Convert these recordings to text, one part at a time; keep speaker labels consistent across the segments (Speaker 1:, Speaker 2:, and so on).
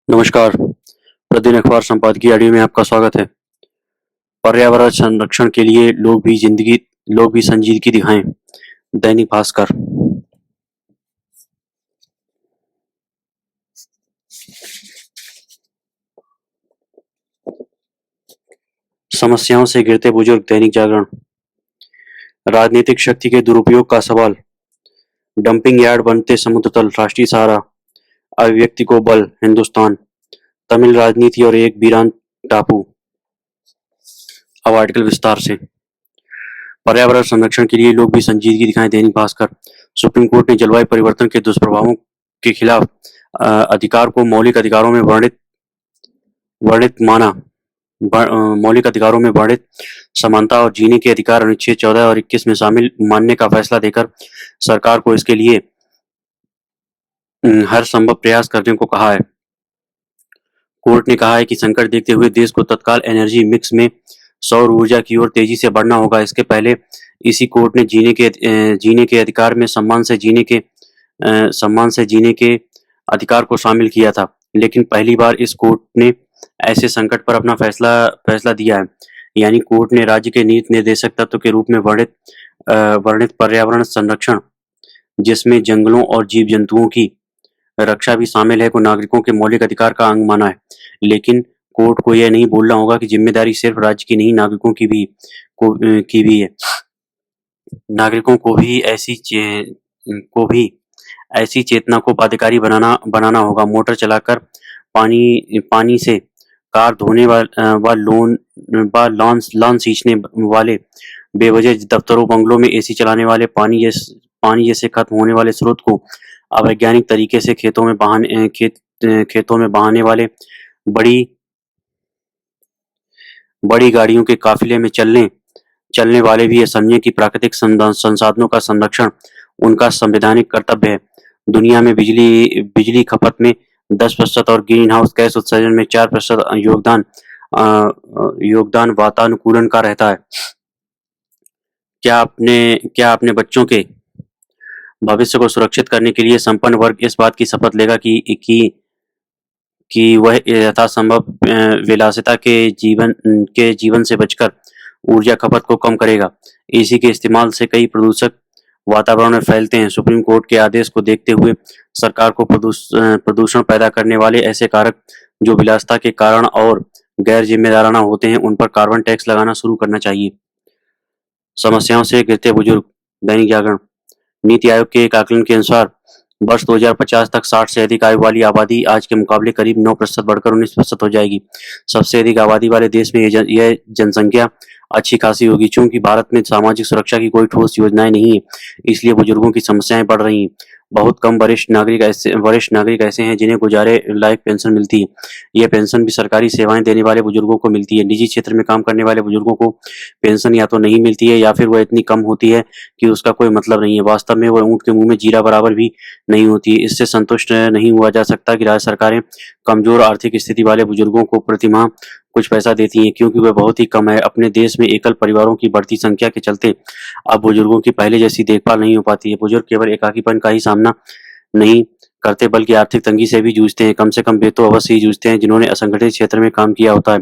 Speaker 1: नमस्कार। प्रतिदिन अखबार संपादकीय ऑडियो में आपका स्वागत है। पर्यावरण संरक्षण के लिए लोग भी संजीदगी दिखाएं। दैनिक भास्कर। समस्याओं से घिरते बुजुर्ग। दैनिक जागरण। राजनीतिक शक्ति के दुरुपयोग का सवाल। डंपिंग यार्ड बनते समुद्र तल। राष्ट्रीय सहारा। अभिव्यक्ति को बल। हिंदुस्तान। तमिल राजनीति और एक वीरान टापू। अब आर्टिकल विस्तार से। पर्यावरण संरक्षण के लिए लोग भी संजीदगी दिखाएं। दैनिक भास्कर। सुप्रीम कोर्ट ने जलवायु परिवर्तन के दुष्प्रभावों के खिलाफ अधिकार को मौलिक अधिकारों में वर्णित समानता और जीने के अधिकार अनुच्छेद 14 और 21 में शामिल मानने का फैसला देकर सरकार को इसके लिए हर संभव प्रयास करने को कहा है। कोर्ट ने कहा है कि संकट देखते हुए देश को तत्काल एनर्जी मिक्स में सौर ऊर्जा की ओर तेजी से बढ़ना होगा। इसके पहले इसी कोर्ट ने जीने के अधिकार में सम्मान से जीने के अधिकार को शामिल किया था, लेकिन पहली बार इस कोर्ट ने ऐसे संकट पर अपना फैसला दिया है। यानी कोर्ट ने राज्य के नीति निर्देशक तत्व के रूप में वर्णित पर्यावरण संरक्षण, जिसमें जंगलों और जीव जंतुओं की रक्षा भी शामिल है, को नागरिकों के मौलिक अधिकार का अंग माना है। लेकिन कोर्ट को यह नहीं बोलना होगा कि जिम्मेदारी सिर्फ राज्य की नहीं, नागरिकों की भी है। नागरिकों को भी ऐसी चेतना को बाध्यकारी बनाना होगा। मोटर चलाकर पानी से कार धोने लॉन सींचने वाले, बेवजह दफ्तरों बंगलों में एसी चलाने वाले, पानी जैसे खत्म होने वाले स्रोत को अवैज्ञानिक तरीके से खेतों में बहाने वाले, बड़ी गाड़ियों के काफिले में चलने वाले भी ये समझें कि प्राकृतिक संसाधनों का संरक्षण उनका संवैधानिक कर्तव्य है। दुनिया में बिजली खपत में 10% और ग्रीन हाउस गैस उत्सर्जन में 4% योगदान वातानुकूलन का रहता है। क्या अपने बच्चों के भविष्य को सुरक्षित करने के लिए संपन्न वर्ग इस बात की शपथ लेगा कि वह यथासंभव विलासिता के जीवन से बचकर ऊर्जा खपत को कम करेगा। एसी के इस्तेमाल से कई प्रदूषक वातावरण में फैलते हैं। सुप्रीम कोर्ट के आदेश को देखते हुए सरकार को प्रदूषण पैदा करने वाले ऐसे कारक जो विलासिता के कारण और गैर जिम्मेदाराना होते हैं, उन पर कार्बन टैक्स लगाना शुरू करना चाहिए। समस्याओं से घिरते बुजुर्ग। दैनिक जागरण। नीति आयोग के एक आकलन के अनुसार वर्ष 2050 तक 60 से अधिक आयु वाली आबादी आज के मुकाबले करीब 9% बढ़कर 19% हो जाएगी। सबसे अधिक आबादी वाले देश में यह जनसंख्या अच्छी खासी होगी। चूंकि भारत में सामाजिक सुरक्षा की कोई ठोस योजनाएं नहीं है, इसलिए बुजुर्गों की समस्याएं बढ़ रही हैं। बहुत कम वरिष्ठ नागरिक ऐसे हैं जिन्हें गुजारे लायक पेंशन मिलती है। यह पेंशन भी सरकारी सेवाएं देने वाले बुजुर्गों को मिलती है। निजी क्षेत्र में काम करने वाले बुजुर्गों को पेंशन या तो नहीं मिलती है या फिर वह इतनी कम होती है कि उसका कोई मतलब नहीं है। वास्तव में वह ऊंट के मुंह में जीरा बराबर भी नहीं होती है। इससे संतुष्ट नहीं हुआ जा सकता कि राज्य सरकारें कमजोर आर्थिक स्थिति वाले बुजुर्गों को प्रतिमाह कुछ पैसा देती हैं, क्योंकि वह बहुत ही कम है। अपने देश में एकल परिवारों की बढ़ती संख्या के चलते अब बुजुर्गों की पहले जैसी देखभाल नहीं हो पाती है। बुजुर्ग केवल एकाकीपन का ही सामना नहीं करते बल्कि आर्थिक तंगी से भी जूझते हैं। कम से कम वे तो अवश्य ही जूझते हैं जिन्होंने असंगठित क्षेत्र में काम किया होता है।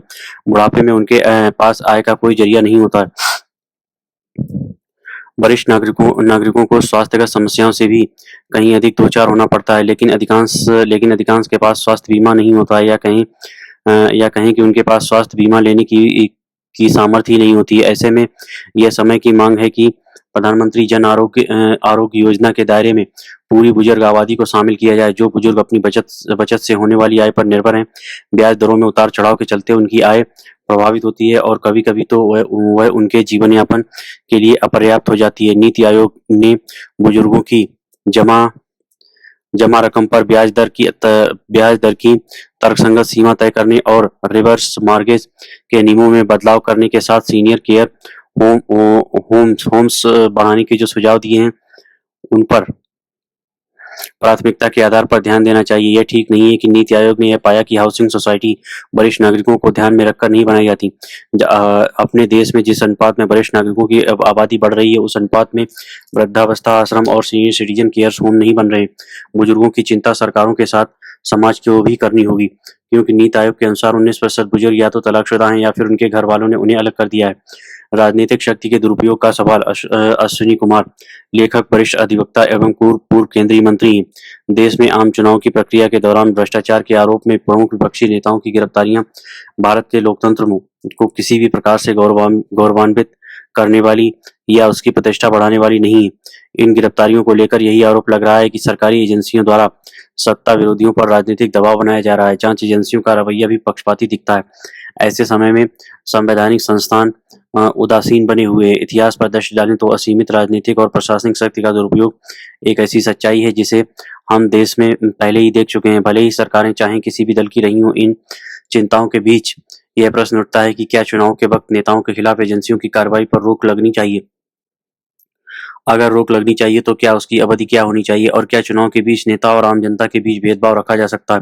Speaker 1: बुढ़ापे में उनके पास आय का कोई जरिया नहीं होता है। वरिष्ठ नागरिकों को स्वास्थ्यगत समस्याओं से भी कहीं अधिक दो चार होना पड़ता है, लेकिन अधिकांश के पास स्वास्थ्य बीमा नहीं होता है, या कहें कि उनके पास स्वास्थ्य बीमा लेने की सामर्थ्य ही नहीं होती है। ऐसे में यह समय की मांग है कि प्रधानमंत्री जन आरोग्य योजना के दायरे में पूरी बुजुर्ग आबादी को शामिल किया जाए। जो बुजुर्ग अपनी बचत से होने वाली आय पर निर्भर हैं, ब्याज दरों में उतार चढ़ाव के चलते उनकी आय प्रभावित होती है और कभी कभी तो वह उनके जीवन यापन के लिए अपर्याप्त हो जाती है। नीति आयोग ने बुजुर्गों की जमा रकम पर ब्याज दर की तर्कसंगत सीमा तय करने और रिवर्स मॉर्गेज के नियमों में बदलाव करने के साथ सीनियर केयर होम्स बढ़ाने के जो सुझाव दिए हैं, उन पर प्राथमिकता के आधार पर ध्यान देना चाहिए। यह ठीक नहीं है कि नीति आयोग ने यह पाया कि हाउसिंग सोसाइटी वरिष्ठ नागरिकों को ध्यान में रखकर नहीं बनाई जाती। अपने देश में जिस अनुपात में वरिष्ठ नागरिकों की आबादी बढ़ रही है, उस अनुपात में वृद्धावस्था आश्रम और सीनियर सिटीजन केयर होम नहीं बन रहे। बुजुर्गों की चिंता सरकारों के साथ समाज को भी करनी होगी, क्योंकि नीति आयोग के अनुसार 19% बुजुर्ग या तो तलाकशुदा हैं या फिर उनके घर वालों ने उन्हें अलग कर दिया है। राजनीतिक शक्ति के दुरुपयोग का सवाल। अश्विनी कुमार, लेखक, वरिष्ठ अधिवक्ता एवं पूर्व केंद्रीय मंत्री हैं। देश में आम चुनाव की प्रक्रिया के दौरान भ्रष्टाचार के आरोप में प्रमुख विपक्षी नेताओं की गिरफ्तारियां भारत के लोकतंत्र को किसी भी प्रकार से गौरवान्वित करने वाली या उसकी प्रतिष्ठा बढ़ाने वाली नहीं है। इन गिरफ्तारियों को लेकर यही आरोप लग रहा है कि सरकारी एजेंसियों द्वारा सत्ता विरोधियों पर राजनीतिक दबाव बनाया जा रहा है। जांच एजेंसियों का रवैया भी पक्षपाती दिखता है। ऐसे समय में संवैधानिक संस्थान उदासीन बने हुए हैं। इतिहास पर दृष्टि डालें तो असीमित राजनीतिक और प्रशासनिक शक्ति का दुरुपयोग एक ऐसी सच्चाई है जिसे हम देश में पहले ही देख चुके हैं। भले ही सरकारें चाहें किसी भी दल की रही हों, इन चिंताओं के बीच यह प्रश्न उठता है कि क्या चुनाव के वक्त नेताओं के खिलाफ एजेंसियों की कार्रवाई पर रोक लगनी चाहिए? अगर रोक लगनी चाहिए तो क्या उसकी अवधि क्या होनी चाहिए, और क्या चुनाव के बीच नेता और आम जनता के बीच भेदभाव रखा जा सकता है?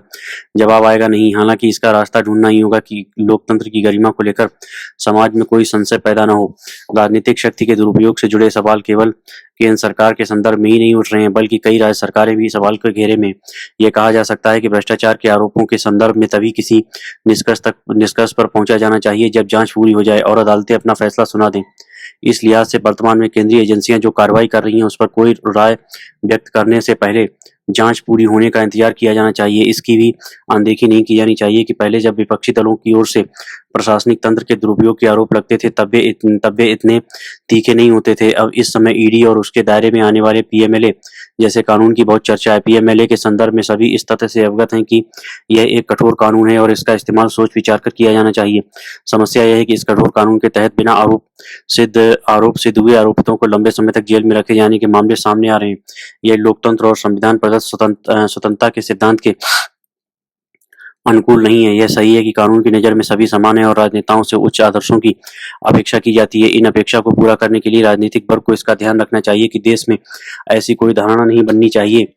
Speaker 1: जवाब आएगा नहीं। हालांकि इसका रास्ता ढूंढना ही होगा कि लोकतंत्र की गरिमा को लेकर समाज में कोई संशय पैदा न हो। राजनीतिक शक्ति के दुरुपयोग से जुड़े सवाल केवल केंद्र सरकार के संदर्भ में ही नहीं उठ रहे हैं, बल्कि कई राज्य सरकारें भी सवाल के घेरे में। यह कहा जा सकता है कि भ्रष्टाचार के आरोपों के संदर्भ में तभी किसी निष्कर्ष पर पहुंचा जाना चाहिए जब जांच पूरी हो जाए और अदालतें अपना फैसला सुना दें। इस लिहाज से वर्तमान में केंद्रीय एजेंसियां जो कार्रवाई कर रही हैं उस पर कोई राय व्यक्त करने से पहले जांच पूरी होने का इंतजार किया जाना चाहिए। इसकी भी अनदेखी नहीं की जानी चाहिए कि पहले जब विपक्षी दलों की ओर से प्रशासनिक तंत्र के दुरुपयोग के आरोप लगते थे तब वे इतने तीखे नहीं होते थे। अब इस समय ईडी और उसके दायरे में आने वाले पीएमएलए जैसे कानून की बहुत चर्चा है। पीएमएलए के संदर्भ में सभी इस तथ्य से अवगत हैं कि यह एक कठोर कानून है और इसका इस्तेमाल सोच विचार कर किया जाना चाहिए। समस्या यह है कि इस कठोर कानून के तहत बिना आरोप सिद्ध हुए आरोपितों को लंबे समय तक जेल में रखे जाने के मामले सामने आ रहे हैं। यह लोकतंत्र और संविधान प्रदत्त स्वतंत्रता के सिद्धांत के अनुकूल नहीं है। यह सही है कि कानून की नज़र में सभी समान हैं और राजनेताओं से उच्च आदर्शों की अपेक्षा की जाती है। इन अपेक्षा को पूरा करने के लिए राजनीतिक वर्ग को इसका ध्यान रखना चाहिए कि देश में ऐसी कोई धारणा नहीं बननी चाहिए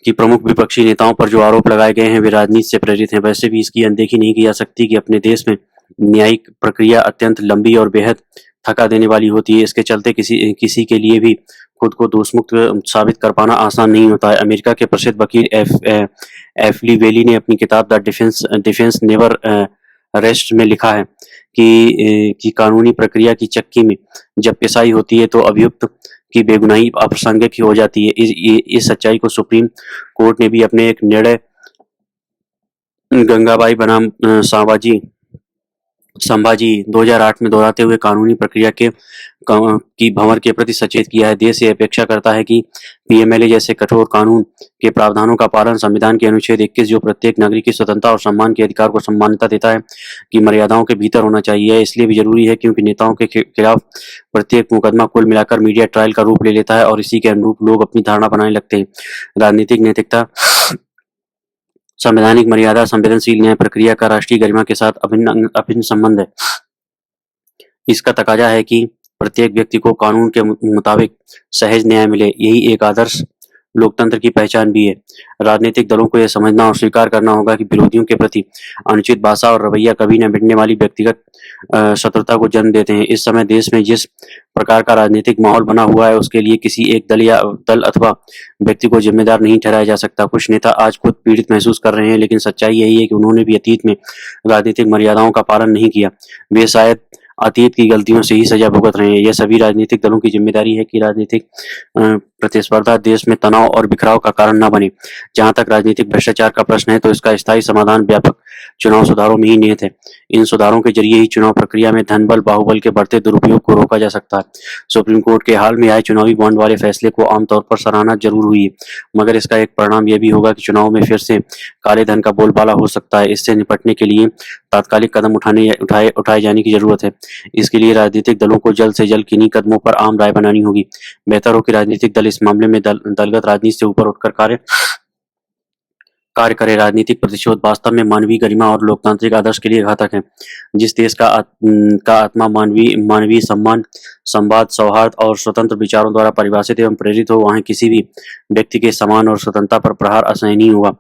Speaker 1: कि प्रमुख विपक्षी नेताओं पर जो आरोप लगाए गए हैं वे राजनीति से प्रेरित हैं। वैसे भी इसकी अनदेखी नहीं की जा सकती कि अपने देश में न्यायिक प्रक्रिया अत्यंत लंबी और बेहद थका देने वाली होती है। इसके चलते किसी के लिए भी खुद को दोषमुक्त साबित कर पाना आसान नहीं होता है। अमेरिका के प्रसिद्ध वकील एफली वेली ने अपनी किताब द डिफेंस नेवर रेस्ट में लिखा है कि कानूनी प्रक्रिया की चक्की में जब पिसाई होती है तो अभियुक्त की बेगुनाही अप्रासंगिक ही हो जाती है। इस सच्चाई को सुप्रीम कोर्ट ने भी अपने एक निर्णय गंगाबाई बनाम संभाजी 2008 में दोहराते हुए कानूनी प्रक्रिया की भंवर के प्रति सचेत किया है। देश ये अपेक्षा करता है कि पीएमएलए जैसे कठोर कानून के प्रावधानों का पालन संविधान के अनुच्छेद 21 जो प्रत्येक नागरिक की स्वतंत्रता और सम्मान के अधिकार को सम्मानिता देता है की मर्यादाओं के भीतर होना चाहिए। इसलिए भी जरूरी है क्योंकि नेताओं के खिलाफ प्रत्येक मुकदमा कुल मिलाकर मीडिया ट्रायल का रूप ले लेता है और इसी के अनुरूप लोग अपनी धारणा बनाने लगते हैं। राजनीतिक नैतिकता, संवैधानिक मर्यादा, संवेदनशील न्याय प्रक्रिया का राष्ट्रीय गरिमा के साथ अभिन्न संबंध है। इसका तकाजा है कि प्रत्येक व्यक्ति को कानून के मुताबिक सहज न्याय मिले। यही एक आदर्श लोकतंत्र की पहचान भी है। राजनीतिक दलों को यह समझना और स्वीकार करना होगा कि विरोधियों के प्रति अनुचित भाषा और रवैया कभी न मिटने वाली व्यक्तिगत शत्रुता को जन्म देते हैं। इस समय देश में जिस प्रकार का राजनीतिक माहौल बना हुआ है उसके लिए किसी एक दल अथवा व्यक्ति को जिम्मेदार नहीं ठहराया जा सकता। कुछ नेता आज खुद पीड़ित महसूस कर रहे हैं, लेकिन सच्चाई यही है कि उन्होंने भी अतीत में राजनीतिक मर्यादाओं का पालन नहीं किया। वे शायद अतीत की गलतियों से ही सजा भुगत रहे हैं। यह सभी राजनीतिक दलों की जिम्मेदारी है कि राजनीतिक प्रतिस्पर्धा देश में तनाव और बिखराव का कारण न बने। जहां तक राजनीतिक भ्रष्टाचार का प्रश्न है तो इसका स्थायी समाधान व्यापक चुनाव सुधारों में ही निहित है। इन सुधारों के जरिए ही चुनाव प्रक्रिया में धन बल बाहुबल के बढ़ते दुरुपयोग को रोका जा सकता है। सुप्रीम कोर्ट के हाल में आए चुनावी बॉन्ड वाले फैसले को आमतौर पर सराहना जरूर हुई है, मगर इसका एक परिणाम यह भी होगा कि चुनाव में फिर से काले धन का बोलबाला हो सकता है। इससे निपटने के लिए तात्कालिक कदम उठाए जाने की जरूरत है। इसके लिए राजनीतिक दलों को जल्द से जल्द किन्हीं कदमों पर आम राय बनानी होगी। बेहतर हो कि राजनीतिक दल इस मामले में दलगत राजनीति से ऊपर उठकर कार्य करे। राजनीतिक प्रतिशोध वास्तव में मानवीय गरिमा और लोकतांत्रिक आदर्श के लिए घातक है। जिस देश का आत्मा मानवीय सम्मान, संवाद, सौहार्द और स्वतंत्र विचारों द्वारा परिभाषित एवं प्रेरित हो, वहां किसी भी व्यक्ति के समान और स्वतंत्रता पर प्रहार असहनीय होगा।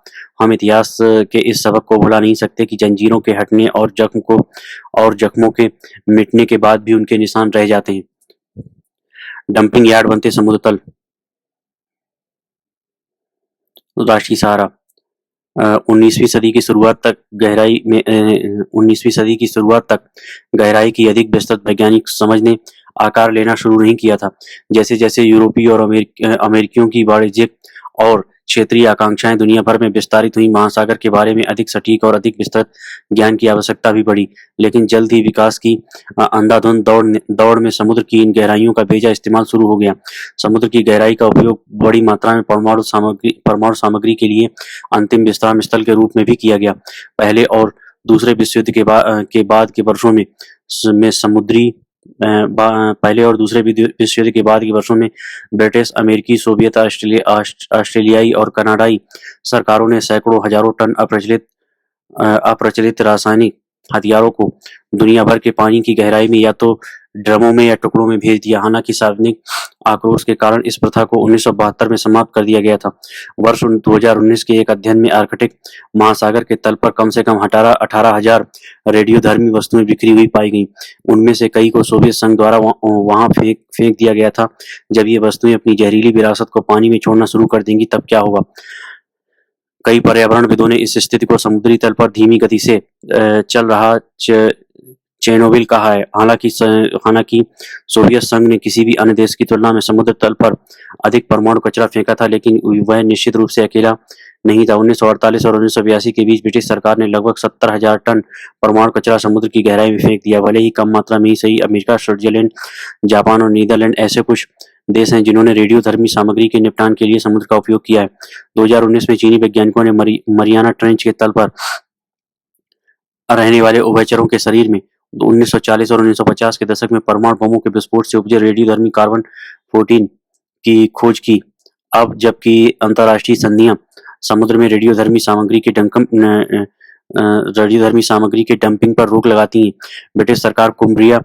Speaker 1: हम इतिहास के इस सबक को भुला नहीं सकते कि जंजीरों के हटने और जख्मों के मिटने के बाद भी उनके निशान रह जाते हैं। डंपिंग यार्ड बनते समुद्र तल। राष्ट्रीय सहारा। 19वीं सदी की शुरुआत तक गहराई में 19वीं सदी की शुरुआत तक गहराई की अधिक विस्तृत वैज्ञानिक समझ ने आकार लेना शुरू नहीं किया था। जैसे-जैसे यूरोपीय और अमेरिकियों की वाणिज्यिक और क्षेत्रीय आकांक्षाएं दुनिया भर में विस्तारित हुई, महासागर के बारे में अधिक सटीक और अधिक विस्तृत ज्ञान की आवश्यकता भी बढ़ी। लेकिन जल्द ही विकास की अंधाधुंध दौड़ में समुद्र की इन गहराइयों का बेजा इस्तेमाल शुरू हो गया। समुद्र की गहराई का उपयोग बड़ी मात्रा में परमाणु सामग्री के लिए अंतिम विश्राम स्थल के रूप में भी किया गया। पहले और दूसरे विश्व युद्ध के बाद के वर्षों में समुद्री पहले और दूसरे विश्व युद्ध के बाद के वर्षों में ब्रिटिश, अमेरिकी, सोवियत, ऑस्ट्रेलियाई और कनाडाई सरकारों ने सैकड़ों हजारों टन अप्रचलित रासायनिक हथियारों को दुनिया भर के पानी की गहराई में या तो ड्रमों में या टुकड़ों में भेज दिया। हालांकि सार्वजनिक आक्रोश के कारण इस प्रथा को 1972 में समाप्त कर दिया गया था। वर्ष 2019 के एक अध्ययन में आर्कटिक महासागर के तल पर कम से कम 18,000 रेडियोधर्मी वस्तुएं बिखरी हुई पाई गईं। उनमें से कई को सोवियत संघ द्वारा वहां फेंक दिया गया था। जब ये वस्तुएं अपनी जहरीली विरासत को पानी में छोड़ना शुरू कर देंगी तब क्या होगा? कई पर्यावरणविदों ने इस स्थिति को समुद्री तल पर धीमी गति से चल रहा चेरनोबिल कहा है। हालांकि सोवियत संघ ने किसी भी अन्य देश की तुलना में समुद्र तल पर अधिक परमाणु कचरा फेंका था, लेकिन वह निश्चित रूप से अकेला नहीं था। 1948 और 1982 के बीच ब्रिटिश सरकार ने लगभग 70,000 टन परमाणु कचरा समुद्र की गहराई में फेंक दिया। भले ही कम मात्रा में ही सही, अमेरिका, स्विट्जरलैंड, जापान और नीदरलैंड ऐसे कुछ देश हैं जिन्होंने रेडियोधर्मी सामग्री के निपटान के लिए समुद्र का उपयोग किया है। 2019 में चीनी वैज्ञानिकों ने मरियाना ट्रेंच के तल पर रहने वाले उभयचरों के शरीर में 1940 और 1950 के दशक में परमाणु बमों के विस्फोट से उपजे रेडियोधर्मी कार्बन 14 की खोज की। अब जबकि अंतर्राष्ट्रीय संधियां समुद्र में रेडियोधर्मी सामग्री के डंपिंग पर रोक लगाती हैं, ब्रिटिश सरकार कुम्ब्रिया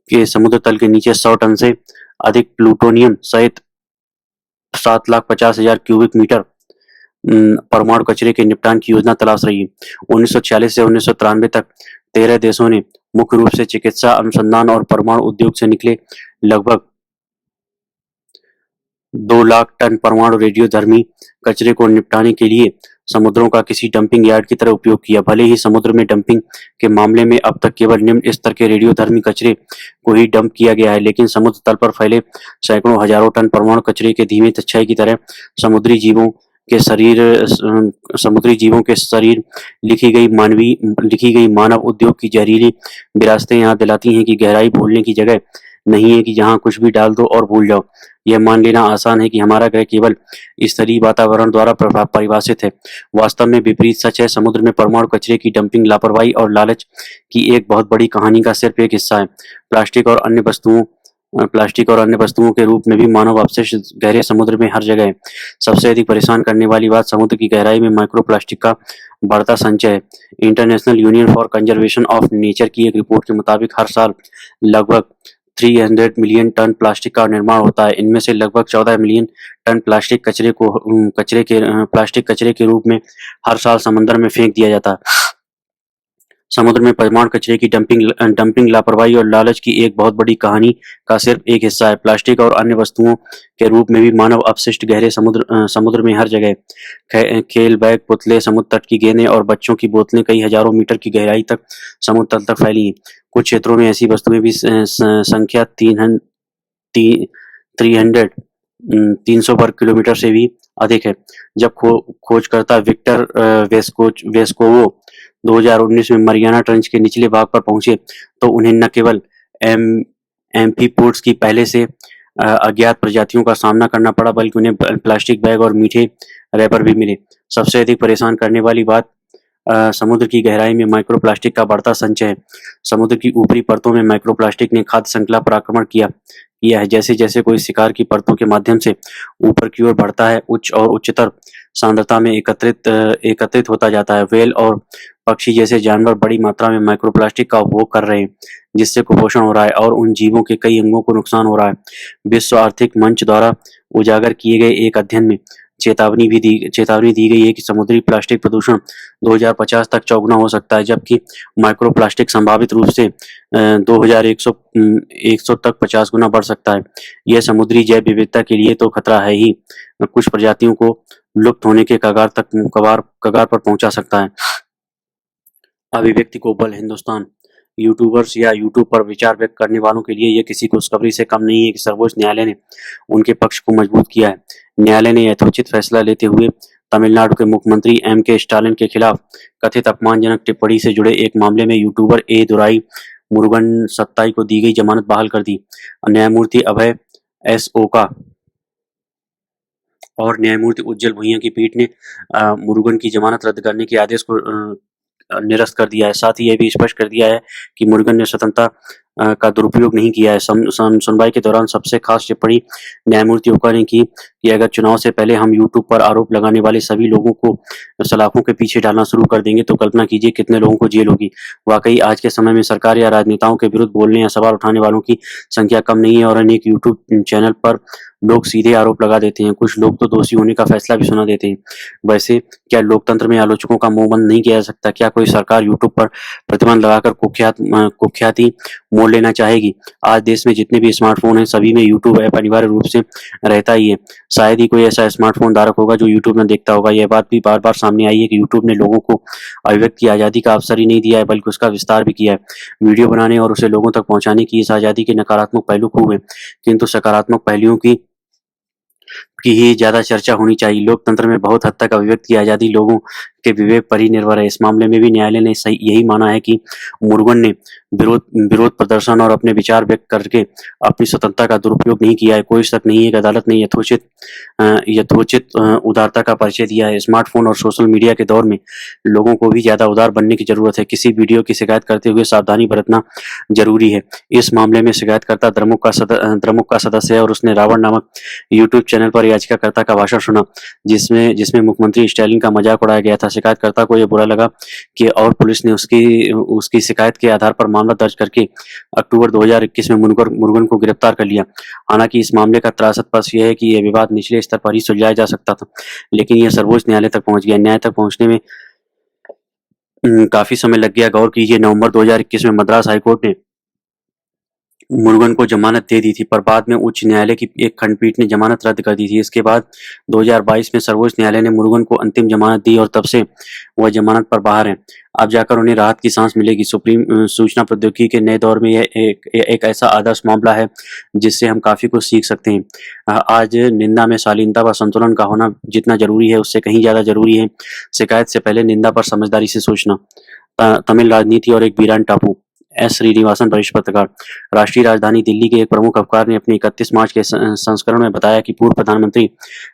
Speaker 1: के समुद्र तल के नीचे 100 टन से अधिक प्लूटोनियम सहित 7,50,000 क्यूबिक मीटर परमाणु कचरे के निपटान की योजना तलाश रही है। 1946 से 1993 तक 13 देशों ने मुख्य रूप से चिकित्सा अनुसंधान और परमाणु उद्योग से निकले लगभग 2 लाख टन परमाणु रेडियोधर्मी कचरे को निपटाने के लिए समुद्रों का किसी डंपिंग यार्ड की तरह उपयोग किया। भले ही समुद्र में डंपिंग के मामले में अब तक केवल निम्न स्तर के रेडियोधर्मी कचरे को ही डंप किया गया है, लेकिन समुद्र तल पर फैले सैकड़ों हजारों टन परमाणु कचरे के धीमे तच्छाई की तरह समुद्री जीवों के शरीर लिखी गई मानव उद्योग की जहरीली विरासतें यहाँ दिलाती हैं कि गहराई भूलने की जगह नहीं है, कि जहाँ कुछ भी डाल दो और भूल जाओ। यह मान लेना आसान है कि हमारा ग्रह केवल स्तरीय वातावरण द्वारा परिभाषित है। वास्तव में विपरीत सच है। समुद्र में परमाणु कचरे की डंपिंग लापरवाही और लालच की एक बहुत बड़ी कहानी का सिर्फ एक हिस्सा है। प्लास्टिक और अन्य वस्तुओं के रूप में भी मानव अपशिष्ट गहरे समुद्र में हर जगह है। सबसे अधिक परेशान करने वाली बात समुद्र की गहराई में माइक्रोप्लास्टिक का बढ़ता संचय है। International union for conservation of nature की एक रिपोर्ट के मुताबिक हर साल लगभग 300 मिलियन टन प्लास्टिक का निर्माण होता है। इनमें से लगभग 14 मिलियन टन प्लास्टिक कचरे के रूप में हर साल समंदर में फेंक दिया जाता है। समुद्र में परमाणु कचरे की डंपिंग लापरवाही और लालच की एक बहुत बड़ी कहानी का सिर्फ एक हिस्सा है। प्लास्टिक और अन्य वस्तुओं के रूप में भी मानव अपशिष्ट गहरे समुद्र में हर जगह। खेल बैग, पुतले, समुद्र तट की गेंदें और बच्चों की बोतलें कई हजारों मीटर की गहराई तक समुद्र तल तक फैली हैं। कुछ क्षेत्रों में ऐसी वस्तुएं भी संख्या 300 वर्ग किलोमीटर से भी अधिक है। जब खोजकर्ता विक्टर वेस्कोवो 2019 में मरियाना ट्रेंच के निचले भाग पर पहुंचे तो उन्हें न केवल एम्फीपोड्स की पहले से अज्ञात प्रजातियों का सामना करना पड़ा, बल्कि उन्हें प्लास्टिक बैग और मीठे रैपर भी मिले। सबसे अधिक परेशान करने वाली बात समुद्र की गहराई में माइक्रोप्लास्टिक का बढ़ता संचय है। समुद्र की ऊपरी परतों में माइक्रोप्लास्टिक ने खाद्य श्रृंखला पर आक्रमण किया है। जैसे जैसे कोई शिकार की परतों के माध्यम से ऊपर की ओर बढ़ता है, उच्च और उच्चतर सांद्रता में एकत्रित होता जाता है। व्हेल और पक्षी जैसे जानवर बड़ी मात्रा में माइक्रोप्लास्टिक का उपभोग कर रहे हैं, जिससे कुपोषण हो रहा है और उन जीवों के कई अंगों को नुकसान हो रहा है। विश्व आर्थिक मंच द्वारा उजागर किए गए एक अध्ययन में चेतावनी दी गई है कि समुद्री प्लास्टिक प्रदूषण 2050 तक चौगुना हो सकता है, जबकि माइक्रोप्लास्टिक संभावित रूप से 2100 तक 50 गुना बढ़ सकता है। यह समुद्री जैव विविधता के लिए तो खतरा है ही, कुछ प्रजातियों को लुप्त होने के कगार पर पहुंचा सकता है। अभिव्यक्ति को बल। हिंदुस्तान। यूट्यूबर्स या यूट्यूब पर विचार व्यक्त करने वालों के लिए यह किसी खुशखबरी से कम नहीं है कि सर्वोच्च न्यायालय ने उनके पक्ष को मजबूत किया है। न्यायालय ने यथोचित फैसला लेते हुए तमिलनाडु के मुख्यमंत्री M.K. स्टालिन के खिलाफ कथित अपमानजनक टिप्पणी से जुड़े एक मामले में यूट्यूबर ए दुराई मुरुगन सत्ताई को दी गई जमानत बहाल कर दी। न्यायमूर्ति अभय एस ओका और न्यायमूर्ति उज्जवल भुइयां की पीठ ने मुरुगन की जमानत रद्द करने के आदेश को निरस्त कर दिया है। साथ ही यह भी स्पष्ट कर दिया है कि मुरुगन ने स्वतंत्रता का दुरुपयोग नहीं किया है। सुनवाई के दौरान सबसे खास टिप्पणी न्यायमूर्ति ओका ने की कि अगर चुनाव से पहले हम यूट्यूब पर आरोप लगाने वाले सभी लोगों को सलाखों के पीछे डालना शुरू कर देंगे तो कल्पना कीजिए कितने लोगों को जेल होगी। वाकई आज के समय में सरकार या राजनेताओं के विरुद्ध बोलने या सवाल उठाने वालों की संख्या कम नहीं है और अनेक यूट्यूब चैनल पर लोग सीधे आरोप लगा देते हैं। कुछ लोग तो दोषी होने का फैसला भी सुना देते हैं। वैसे क्या लोकतंत्र में आलोचकों का मुंह बंद नहीं किया जा सकता? क्या कोई सरकार यूट्यूब पर प्रतिबंध लगाकर कुख्याति मोड़ लेना चाहेगी? आज देश में जितने भी स्मार्टफोन हैं सभी में यूट्यूब ऐप अनिवार्य रूप से रहता ही है। शायद ही कोई ऐसा स्मार्टफोन धारक होगा जो यूट्यूब न देखता होगा। यह बात भी बार बार सामने आई है कि यूट्यूब ने लोगों को अभिव्यक्ति की आज़ादी का अवसर ही नहीं दिया है बल्कि उसका विस्तार भी किया है। वीडियो बनाने और उसे लोगों तक पहुंचाने की इस आज़ादी के नकारात्मक पहलू खूब है, किंतु सकारात्मक पहलुओं की ही ज्यादा चर्चा होनी चाहिए। लोकतंत्र में बहुत हद तक अभिव्यक्ति की आजादी लोगों के विवेक पर ही निर्भर है। इस मामले में भी न्यायालय ने यही माना है कि मुरुगन ने विरोध प्रदर्शन और अपने विचार व्यक्त करके अपनी स्वतंत्रता का दुरुपयोग नहीं किया है। कोई शक नहीं है कि अदालत ने यथोचित उदारता का परिचय दिया है। स्मार्टफोन और सोशल मीडिया के दौर में लोगों को भी ज्यादा उदार बनने की जरूरत है। किसी वीडियो की शिकायत करते हुए सावधानी बरतना जरूरी है। इस मामले में शिकायतकर्ता द्रमुक का सदस्य है और उसने रावण नामक यूट्यूब चैनल पर याचिकाकर्ता का भाषण सुना जिसमें मुख्यमंत्री स्टालिन का मजाक उड़ाया गया था। शिकायतकर्ता को यह बुरा लगा कि और पुलिस ने उसकी शिकायत के आधार पर मामला दर्ज करके अक्टूबर 2021 में मुरुगन को गिरफ्तार कर लिया। हालांकि इस मामले का त्रासद पक्ष यह है कि यह विवाद निचले स्तर पर ही सुलझाया जा सकता था, लेकिन यह सर्वोच्च न्यायालय तक पहुंच गया। न्याय तक पहुंचने में काफी समय लग गया। गौर कीजिए, नवंबर 2021 में मद्रास हाईकोर्ट ने मुरुगन को जमानत दे दी थी, पर बाद में उच्च न्यायालय की एक खंडपीठ ने जमानत रद्द कर दी थी। इसके बाद 2022 में सर्वोच्च न्यायालय ने मुरुगन को अंतिम जमानत दी और तब से वह जमानत पर बाहर है। अब जाकर उन्हें राहत की सांस मिलेगी। सूचना प्रौद्योगिकी के नए दौर में यह एक ऐसा आदर्श मामला है जिससे हम काफी कुछ सीख सकते हैं। आज निंदा में शालीनता व संतुलन का होना जितना जरूरी है उससे कहीं ज्यादा जरूरी है शिकायत से पहले निंदा पर समझदारी से सोचना। तमिल राजनीति और एक वीरान टापू। एस श्रीनिवासन, वरिष्ठ पत्रकार। राष्ट्रीय राजधानी दिल्ली के एक प्रमुख अखबार ने अपने 31 मार्च के संस्करण में बताया कि पूर्व प्रधानमंत्री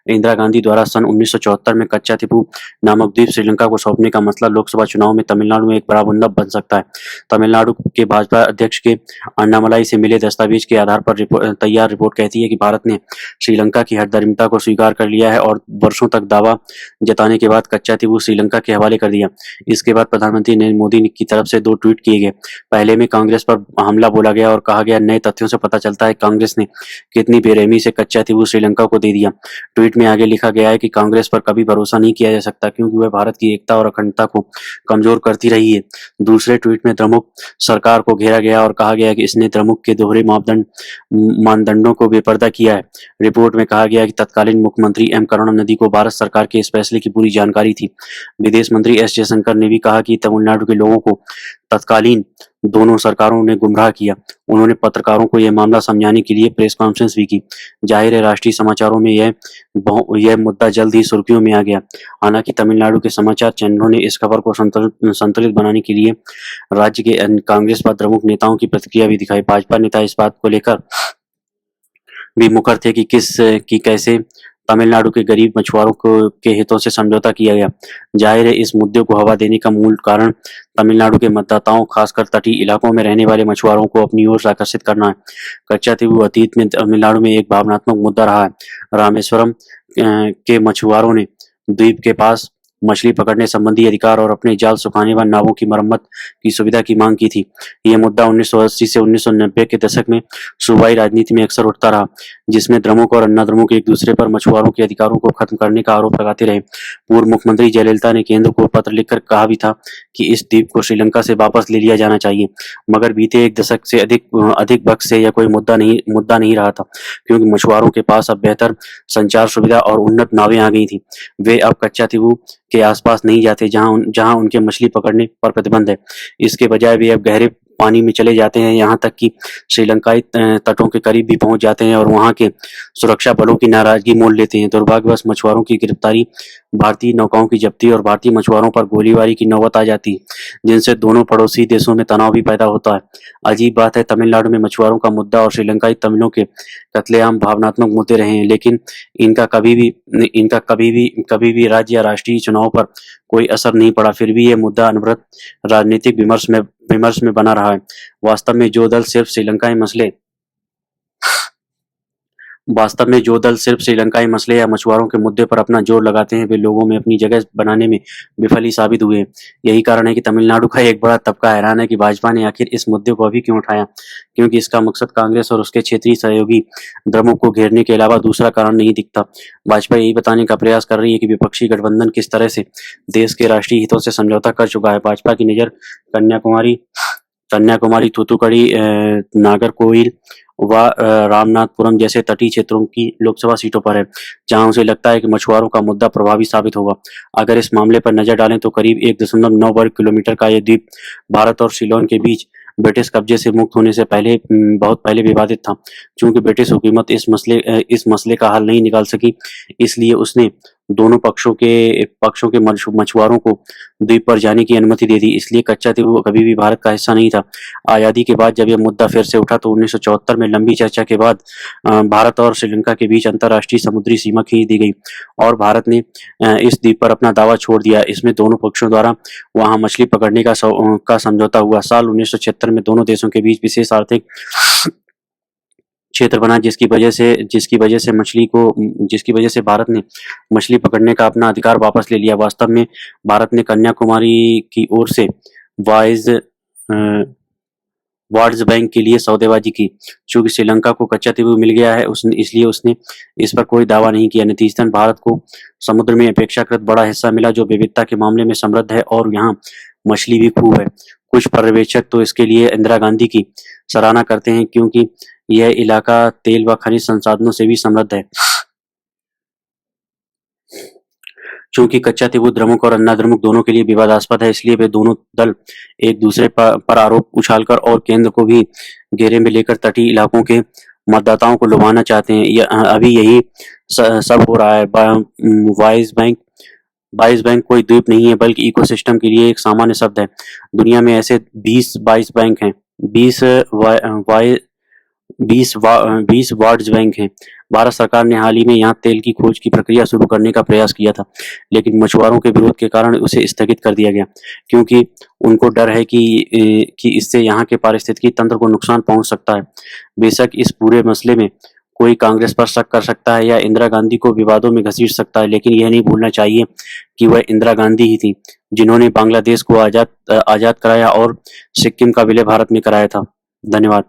Speaker 1: इंदिरा गांधी द्वारा सन 1974 में कच्चा टिपू नामक द्वीप श्रीलंका को सौंपने का मसला लोकसभा चुनाव में तमिलनाडु में एक बड़ा मुद्दा बन सकता है। तमिलनाडु के भाजपा अध्यक्ष के अन्नामलाई से मिले दस्तावेज के आधार पर तैयार रिपोर्ट कहती है कि भारत ने श्रीलंका की हठधर्मिता को स्वीकार कर लिया है और वर्षों तक दावा जताने के बाद कच्चा टिपू श्रीलंका के हवाले कर दिया। इसके बाद प्रधानमंत्री नरेंद्र मोदी की तरफ से 2 ट्वीट किए गए। पहले में कांग्रेस पर हमला बोला गया और कहा गया, नए तथ्यों से पता चलता है कांग्रेस ने कितनी बेरहमी से कच्चा टिपू श्रीलंका को दे दिया। ट्वीट में आगे लिखा गया है कि कांग्रेस पर कभी भरोसा नहीं किया जा सकता क्योंकि वह भारत की एकता और अखंडता को कमजोर करती रही है। दूसरे ट्वीट में द्रमुक सरकार को घेरा गया और कहा गया कि इसने द्रमुक के दोहरे मानदंडों को बेपर्दा किया है। रिपोर्ट में कहा गया कि तत्कालीन मुख्यमंत्री एम करुणानिधि को भारत सरकार के इस फैसले की पूरी जानकारी थी। विदेश मंत्री एस जयशंकर ने भी कहा कि तमिलनाडु के लोगों को तत्कालीन दोनों सरकारों ने गुमराह किया। उन्होंने पत्रकारों को यह मामला समझाने के लिए प्रेस कॉन्फ्रेंस भी की। जाहिर है राष्ट्रीय समाचारों में यह मुद्दा जल्द ही सुर्खियों में आ गया। हालांकि तमिलनाडु के समाचार चैनलों ने इस खबर को संतुलित बनाने के लिए राज्य के कांग्रेस व द्रमुक नेताओं की प्रतिक्रिया भी दिखाई। भाजपा नेता इस बात को लेकर भी मुखर थे कि कैसे तमिलनाडु के गरीब मछुआरों के हितों से समझौता किया गया। जाहिर है इस मुद्दे को हवा देने का मूल कारण तमिलनाडु के मतदाताओं, खासकर तटीय इलाकों में रहने वाले मछुआरों को अपनी ओर आकर्षित करना है। कच्चा टिपू अतीत में तमिलनाडु में एक भावनात्मक मुद्दा रहा है। रामेश्वरम के मछुआरों ने द्वीप के पास मछली पकड़ने संबंधी अधिकार और अपने जाल सुखाने व नावों की मरम्मत की सुविधा की मांग की थी। यह मुद्दा 1980 से 1990 के दशक में सूबाई राजनीति में अक्सर उठता रहा, जिसमें द्रमुक और अन्ना द्रमुक एक दूसरे पर मछुआरों के अधिकारों को खत्म करने का आरोप लगाते रहे। पूर्व मुख्यमंत्री जयललिता ने केंद्र को पत्र लिखकर कहा भी था कि इस द्वीप को श्रीलंका से वापस ले लिया जाना चाहिए, मगर बीते एक दशक से अधिक वक्त से यह कोई मुद्दा नहीं रहा था, क्योंकि मछुआरों के पास अब बेहतर संचार सुविधा और उन्नत नावें आ गई थी। वे अब कच्चातीबू के आसपास नहीं जाते जहां उनके मछली पकड़ने पर प्रतिबंध है। इसके बजाय वे अब गहरे पानी में चले जाते हैं, यहाँ तक कि श्रीलंकाई तटों के करीब भी पहुंच जाते हैं और वहां के सुरक्षा बलों की नाराजगी मोल लेते हैं। दुर्भाग्यवश मछुआरों की गिरफ्तारी, भारतीय नौकाओं की जब्ती और भारतीय मछुआरों पर गोलीबारी की नौबत आ जाती है, जिनसे दोनों पड़ोसी देशों में तनाव भी पैदा होता है। अजीब बात है, तमिलनाडु में मछुआरों का मुद्दा और श्रीलंकाई तमिलों के कत्लेआम भावनात्मक मुद्दे रहे हैं, लेकिन कभी भी राज्य या राष्ट्रीय चुनाव पर कोई असर नहीं पड़ा। फिर भी यह मुद्दा अनवरत राजनीतिक विमर्श में बना रहा है। वास्तव में जो दल सिर्फ श्रीलंकाई मसले या मछुआरों के मुद्दे पर अपना जोर लगाते हैं, वे लोगों में अपनी जगह बनाने में विफल ही साबित हुए हैं। यही कारण है कि तमिलनाडु का एक बड़ा तबका हैरान है कि भाजपा ने आखिर इस मुद्दे को अभी क्यों उठाया, क्योंकि इसका मकसद कांग्रेस और उसके क्षेत्रीय सहयोगी द्रमुक को घेरने के अलावा दूसरा कारण नहीं दिखता। भाजपा यही बताने का प्रयास कर रही है कि विपक्षी गठबंधन किस तरह से देश के राष्ट्रीय हितों से समझौता कर चुका है। भाजपा की नज़र कन्याकुमारी, थूथुकुडी, नागरकोइल व रामनाथपुरम जैसे तटीय क्षेत्रों की लोकसभा सीटों पर है, जहां उसे लगता है कि मछुआरों का मुद्दा प्रभावी साबित होगा। अगर इस मामले पर नजर डालें तो करीब 1.9 वर्ग किलोमीटर का यह द्वीप भारत और सीलोन के बीच ब्रिटिश कब्जे से मुक्त होने से बहुत पहले विवादित था। चूंकि ब्रिटिश हुकूमत इस मसले का हल नहीं निकाल सकी, इसलिए उसने दोनों पक्षों के मछुआरों को द्वीप पर जाने की अनुमति दे दी। इसलिए कच्चातीबू कभी भी भारत का हिस्सा नहीं था। आज़ादी के बाद जब यह मुद्दा फिर से उठा तो 1974 में लंबी चर्चा के बाद भारत और श्रीलंका के बीच अंतर्राष्ट्रीय समुद्री सीमा खींच दी गई और भारत ने इस द्वीप पर अपना दावा छोड़ दिया। इसमें दोनों पक्षों द्वारा वहां मछली पकड़ने का समझौता हुआ। साल 1976 में दोनों देशों के बीच विशेष आर्थिक क्षेत्र बना, जिसकी वजह से भारत ने मछली पकड़ने का अपना अधिकार वापस ले लिया। वास्तव में भारत ने कन्याकुमारी की ओर से वार्ड्स बैंक के लिए सौदेबाजी की। चूंकि श्रीलंका को कच्चातीबू मिल गया है, इसलिए उसने इस पर कोई दावा नहीं किया। नतीजतन भारत को समुद्र में अपेक्षाकृत बड़ा हिस्सा मिला, जो विविधता के मामले में समृद्ध है और यहाँ मछली भी खूब है। कुछ पर्यवेक्षक तो इसके लिए इंदिरा गांधी की सराहना करते हैं, क्योंकि यह इलाका तेल व खनिज संसाधनों से भी समृद्ध है। चूंकि कच्चातीबू द्रमुक और अन्ना द्रमुक दोनों के लिए विवादास्पद है, इसलिए वे दोनों दल एक दूसरे पर आरोप उछालकर और केंद्र को भी घेरे में लेकर तटीय इलाकों के मतदाताओं को लुभाना चाहते हैं। अभी यही सब हो रहा है। वाइस बैंक कोई द्वीप नहीं है, बल्कि इकोसिस्टम के लिए एक सामान्य शब्द है। दुनिया में ऐसे 20 बैंक हैं, 20 वार्ड्स बैंक हैं। भारत सरकार ने हाल ही में यहाँ तेल की खोज की प्रक्रिया शुरू करने का प्रयास किया था, लेकिन मछुआरों के विरोध के कारण उसे स्थगित कर दिया गया, क्योंकि उनको डर है कि इससे यहाँ के पारिस्थितिकी तंत्र को नुकसान पहुंच सकता है। बेशक इस पूरे मसले में कोई कांग्रेस पर शक कर सकता है या इंदिरा गांधी को विवादों में घसीट सकता है, लेकिन यह नहीं भूलना चाहिए कि वह इंदिरा गांधी ही थी जिन्होंने बांग्लादेश को आजाद कराया और सिक्किम का विलय भारत में कराया था। धन्यवाद।